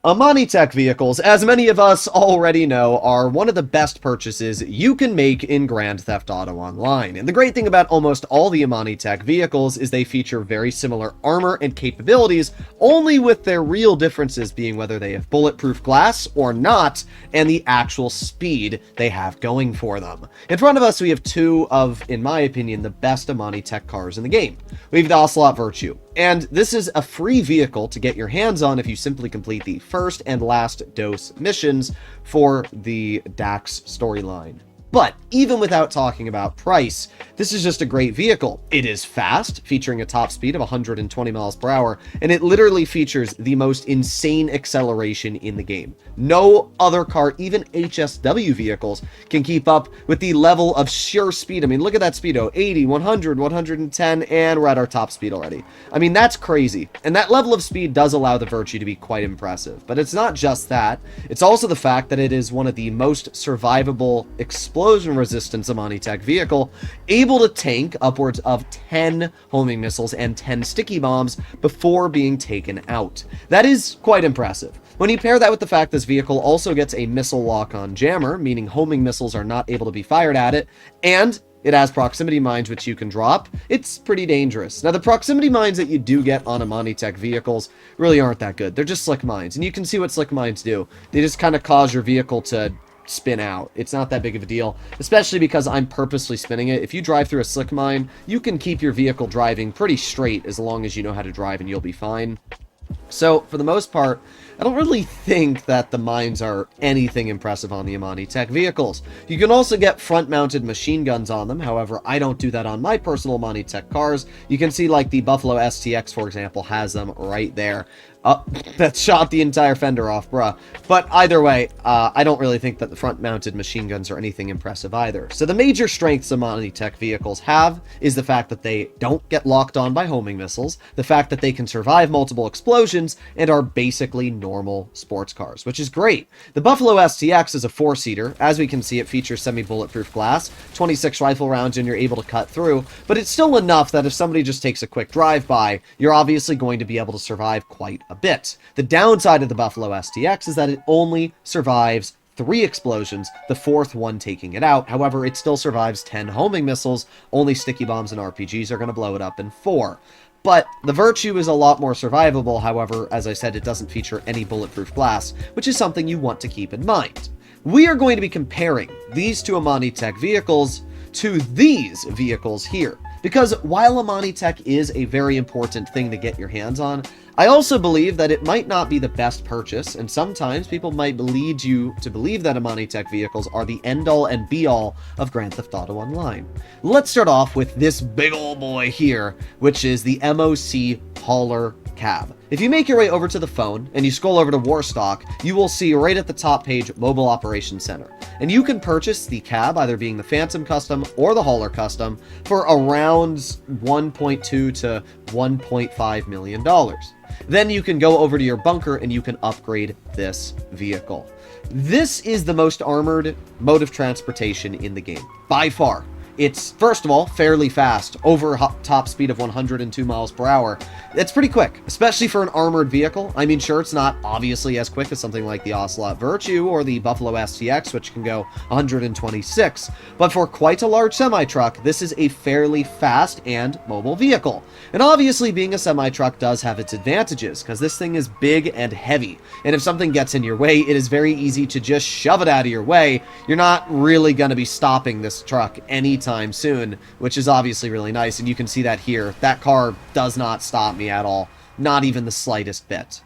IMANI tech vehicles, as many of us already know, are one of the best purchases you can make in Grand Theft Auto Online. And the great thing about almost all the IMANI tech vehicles is they feature very similar armor and capabilities, only with their real differences being whether they have bulletproof glass or not, and the actual speed they have going for them. In front of us, we have two of, in my opinion, the best IMANI tech cars in the game. We have the Ocelot Virtue, and this is a free vehicle to get your hands on if you simply complete the first and last dose missions for the Dax storyline. But even without talking about price, this is just a great vehicle. It is fast, featuring a top speed of 120 miles per hour, and it literally features the most insane acceleration in the game. No other car, even HSW vehicles, can keep up with the level of sheer speed. I mean, look at that speedo, 80, 100, 110, and we're at our top speed already. I mean, that's crazy. And that level of speed does allow the Virtue to be quite impressive. But it's not just that. It's also the fact that it is one of the most survivable explosion resistance IMANI tech vehicle, able to tank upwards of 10 homing missiles and 10 sticky bombs before being taken out. That is quite impressive. When you pair that with the fact this vehicle also gets a missile lock-on jammer, meaning homing missiles are not able to be fired at it, and it has proximity mines which you can drop, it's pretty dangerous. Now, the proximity mines that you do get on IMANI tech vehicles really aren't that good. They're just slick mines, and you can see what slick mines do. They just kind of cause your vehicle to spin out. It's not that big of a deal, especially because I'm purposely spinning it. If you drive through a slick mine, you can keep your vehicle driving pretty straight as long as you know how to drive, and you'll be fine. So, for the most part, I don't really think that the mines are anything impressive on the IMANI tech vehicles. You can also get front-mounted machine guns on them, however, I don't do that on my personal IMANI tech cars. You can see, like, the Buffalo STX, for example, has them right there. That shot the entire fender off, bruh. But either way, I don't really think that the front-mounted machine guns are anything impressive either. So the major strengths IMANI tech vehicles have is the fact that they don't get locked on by homing missiles, the fact that they can survive multiple explosions, and are basically normal sports cars, which is great. The Buffalo STX is a 4-seater. As we can see, it features semi-bulletproof glass, 26 rifle rounds, and you're able to cut through, but it's still enough that if somebody just takes a quick drive-by, you're obviously going to be able to survive quite a bit. The downside of the Buffalo STX is that it only survives 3 explosions, the 4th one taking it out. However, it still survives 10 homing missiles. Only sticky bombs and RPGs are going to blow it up in 4. But the Virtue is a lot more survivable. However, as I said, it doesn't feature any bulletproof glass, which is something you want to keep in mind. We are going to be comparing these two IMANI tech vehicles to these vehicles here. Because while IMANI tech is a very important thing to get your hands on, I also believe that it might not be the best purchase, and sometimes people might lead you to believe that IMANI tech vehicles are the end-all and be-all of Grand Theft Auto Online. Let's start off with this big ol' boy here, which is the MOC Hauler Cab. If you make your way over to the phone and you scroll over to Warstock, you will see right at the top page Mobile Operations Center. And you can purchase the cab, either being the Phantom Custom or the Hauler Custom, for around $1.2 to $1.5 million. Then you can go over to your bunker and you can upgrade this vehicle. This is the most armored mode of transportation in the game, by far. It's, first of all, fairly fast, over top speed of 102 miles per hour. It's pretty quick, especially for an armored vehicle. I mean, sure, it's not obviously as quick as something like the Ocelot Virtue or the Buffalo STX, which can go 126, but for quite a large semi-truck, this is a fairly fast and mobile vehicle. And obviously, being a semi-truck does have its advantages, because this thing is big and heavy, and if something gets in your way, it is very easy to just shove it out of your way. You're not really going to be stopping this truck anytime soon, which is obviously really nice, and you can see that here. That car does not stop me at all, not even the slightest bit.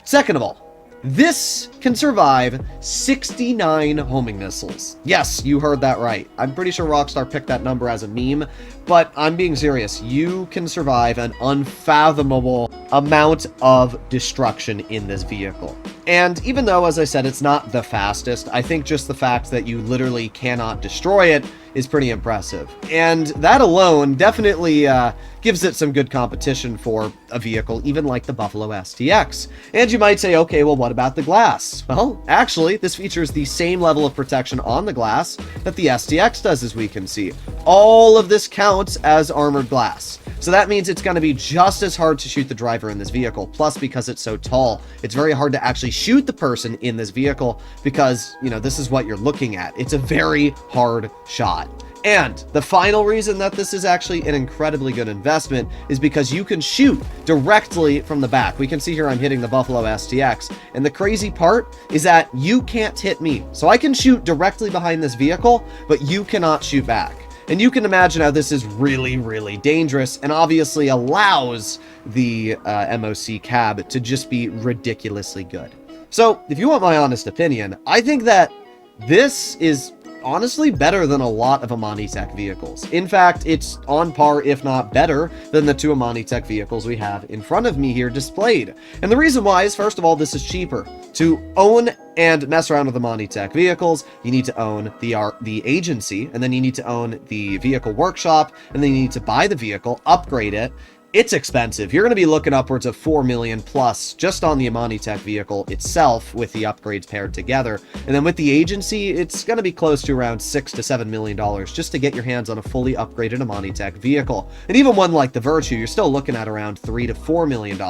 Second of all, this can survive 69 homing missiles. Yes, you heard that right. I'm pretty sure Rockstar picked that number as a meme, but I'm being serious. You can survive an unfathomable amount of destruction in this vehicle. And even though, as I said, it's not the fastest, I think just the fact that you literally cannot destroy it is pretty impressive. And that alone definitely gives it some good competition for a vehicle even like the Buffalo STX. And you might say, okay, well, what about the glass? Well, actually, this features the same level of protection on the glass that the STX does, as we can see. All of this counts as armored glass. So that means it's going to be just as hard to shoot the driver in this vehicle. Plus, because it's so tall, it's very hard to actually shoot the person in this vehicle because, you know, this is what you're looking at. It's a very hard shot. And the final reason that this is actually an incredibly good investment is because you can shoot directly from the back. We can see here I'm hitting the Buffalo STX. And the crazy part is that you can't hit me. So I can shoot directly behind this vehicle, but you cannot shoot back. And you can imagine how this is really, really dangerous and obviously allows the MOC cab to just be ridiculously good. So if you want my honest opinion, I think that this is honestly better than a lot of IMANI Tech vehicles. In fact, it's on par, if not better, than the two IMANI Tech vehicles we have in front of me here displayed. And the reason why is, first of all, this is cheaper. To own and mess around with IMANI Tech vehicles, you need to own the agency, and then you need to own the vehicle workshop, and then you need to buy the vehicle, upgrade it. It's expensive. You're going to be looking upwards of $4 million plus just on the IMANI Tech vehicle itself with the upgrades paired together. And then with the agency, it's going to be close to around $6 to $7 million just to get your hands on a fully upgraded IMANI Tech vehicle. And even one like the Virtue, you're still looking at around $3 to $4 million.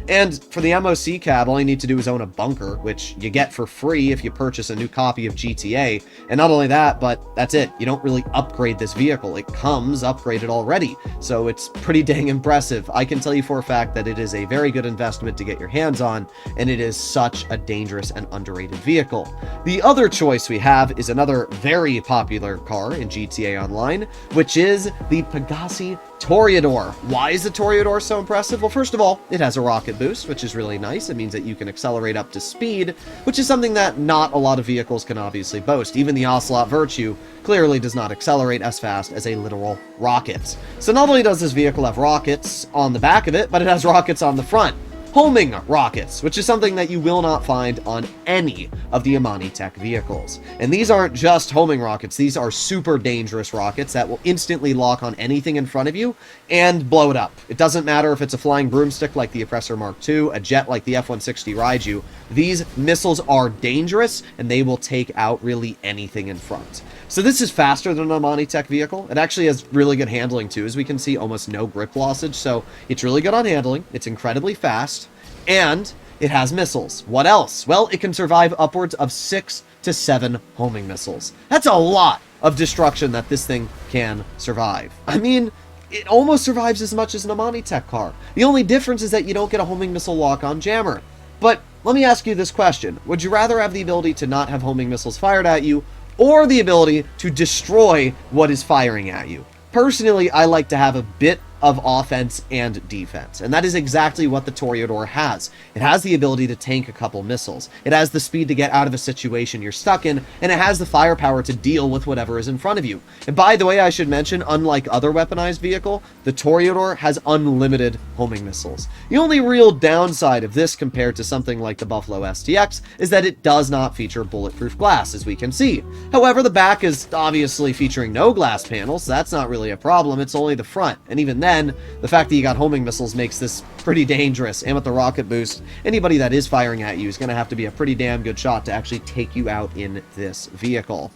And for the MOC cab, all you need to do is own a bunker, which you get for free if you purchase a new copy of GTA. And not only that, but that's it. You don't really upgrade this vehicle. It comes upgraded already. So it's pretty dang impressive. I can tell you for a fact that it is a very good investment to get your hands on, and it is such a dangerous and underrated vehicle. The other choice we have is another very popular car in GTA Online, which is the Pegassi Torador. Why is the Torador so impressive? Well, first of all, it has a rocket boost, which is really nice. It means that you can accelerate up to speed, which is something that not a lot of vehicles can obviously boast. Even the Ocelot Virtue clearly does not accelerate as fast as a literal rocket. So not only does this vehicle have rockets on the back of it, but it has rockets on the front. Homing rockets, which is something that you will not find on any of the IMANI Tech vehicles. And these aren't just homing rockets, these are super dangerous rockets that will instantly lock on anything in front of you and blow it up. It doesn't matter if it's a flying broomstick like the Oppressor Mark II, a jet like the F-160 Raiju, these missiles are dangerous and they will take out really anything in front. So this is faster than an IMANI Tech vehicle. It actually has really good handling too, as we can see, almost no grip lossage, so it's really good on handling, it's incredibly fast, and it has missiles. What else? Well, it can survive upwards of 6 to 7 homing missiles. That's a lot of destruction that this thing can survive. I mean, it almost survives as much as an IMANI Tech car. The only difference is that you don't get a homing missile lock-on jammer. But let me ask you this question. Would you rather have the ability to not have homing missiles fired at you, or the ability to destroy what is firing at you? Personally, I like to have a bit of offense and defense, and that is exactly what the Torador has. It has the ability to tank a couple missiles, it has the speed to get out of a situation you're stuck in, and it has the firepower to deal with whatever is in front of you. And by the way, I should mention, unlike other weaponized vehicle, the Torador has unlimited homing missiles. The only real downside of this compared to something like the Buffalo STX is that it does not feature bulletproof glass, as we can see. However, the back is obviously featuring no glass panels, so that's not really a problem, it's only the front, and even then, the fact that you got homing missiles makes this pretty dangerous, and with the rocket boost, anybody that is firing at you is going to have to be a pretty damn good shot to actually take you out in this vehicle.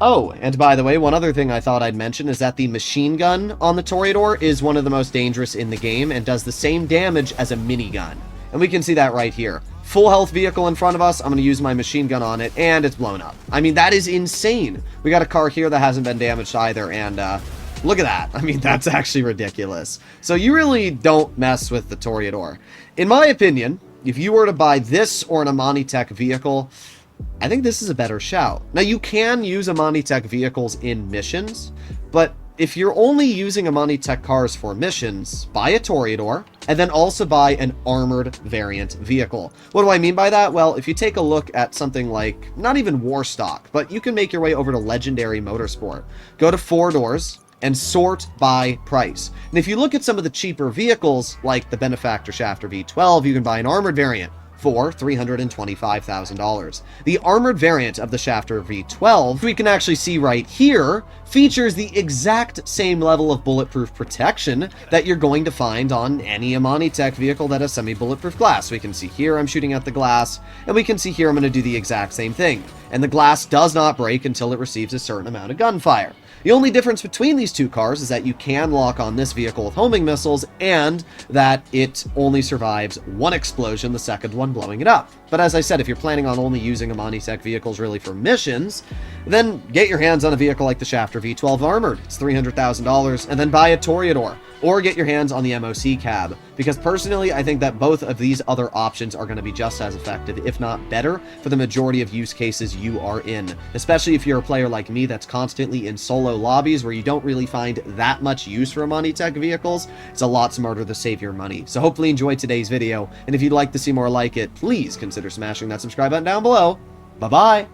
Oh, and by the way, one other thing I thought I'd mention is that the machine gun on the Torador is one of the most dangerous in the game and does the same damage as a minigun. And we can see that right here. Full health vehicle in front of us, I'm going to use my machine gun on it, and it's blown up. I mean, that is insane. We got a car here that hasn't been damaged either, and look at that. I mean, that's actually ridiculous. So you really don't mess with the Torador. In my opinion, if you were to buy this or an IMANI Tech vehicle, I think this is a better shout. Now, you can use IMANI Tech vehicles in missions, but if you're only using IMANI Tech cars for missions, buy a Torador, and then also buy an armored variant vehicle. What do I mean by that? Well, if you take a look at something like, not even Warstock, but you can make your way over to Legendary Motorsport. Go to 4 Doors, and sort by price. And if you look at some of the cheaper vehicles, like the Benefactor Shafter V12, you can buy an armored variant for $325,000. The armored variant of the Shafter V12, we can actually see right here, features the exact same level of bulletproof protection that you're going to find on any IMANI tech vehicle that has semi-bulletproof glass. We can see here I'm shooting at the glass, and we can see here I'm going to do the exact same thing. And the glass does not break until it receives a certain amount of gunfire. The only difference between these two cars is that you can lock on this vehicle with homing missiles, and that it only survives one explosion, the second one blowing it up. But as I said, if you're planning on only using IMANI tech vehicles really for missions, then get your hands on a vehicle like the Shafter V12 Armored. It's $300,000, and then buy a Torador, or get your hands on the MOC cab, because personally I think that both of these other options are going to be just as effective, if not better, for the majority of use cases you are in, especially if you're a player like me that's constantly in solo lobbies where you don't really find that much use for IMANI tech vehicles. It's a lot smarter to save your money. So hopefully you enjoyed today's video, and if you'd like to see more like it, please consider smashing that subscribe button down below. Bye-bye!